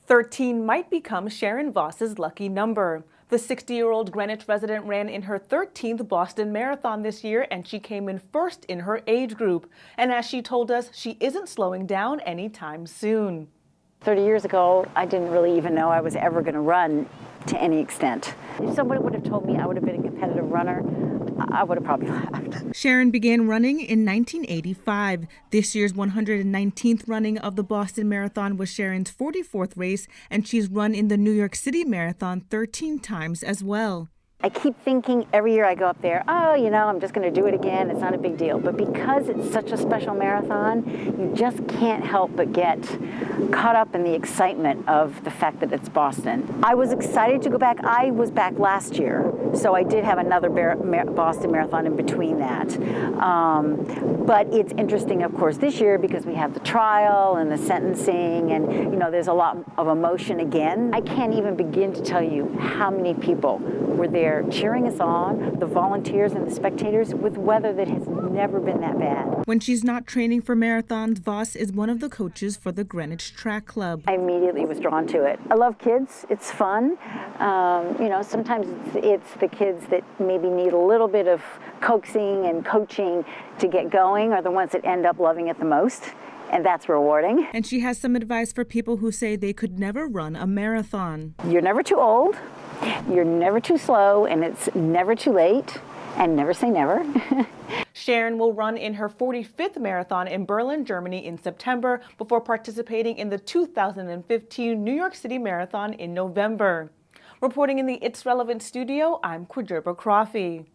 13 might become Sharon Vos's lucky number. The 60-year-old Greenwich resident ran in her 13th Boston Marathon this year, and she came in first in her age group. And as she told us, she isn't slowing down anytime soon. 30 years ago, I didn't really even know I was ever going to run to any extent. If somebody would have told me I would have been a competitive runner, I would have probably laughed. Sharon began running in 1985. This year's 119th running of the Boston Marathon was Sharon's 44th race, and she's run in the New York City Marathon 13 times as well. I keep thinking every year I go up there, oh, I'm just going to do it again. It's not a big deal. But because it's such a special marathon, you just can't help but get caught up in the excitement of the fact that it's Boston. I was excited to go back. I was back last year, so I did have another Boston Marathon in between that. But it's interesting, of course, this year because we have the trial and the sentencing, and there's a lot of emotion again. I can't even begin to tell you how many people were there cheering us on, the volunteers and the spectators, with weather that has never been that bad. When she's not training for marathons, Vos is one of the coaches for the Greenwich Track Club. I immediately was drawn to it. I love kids. It's fun. Sometimes it's the kids that maybe need a little bit of coaxing and coaching to get going are the ones that end up loving it the most. And that's rewarding. And she has some advice for people who say they could never run a marathon. You're never too old. You're never too slow, and it's never too late, and never say never. Sharon will run in her 45th marathon in Berlin, Germany in September before participating in the 2015 New York City Marathon in November. Reporting in the It's Relevant studio, I'm Quadruba Crawfey.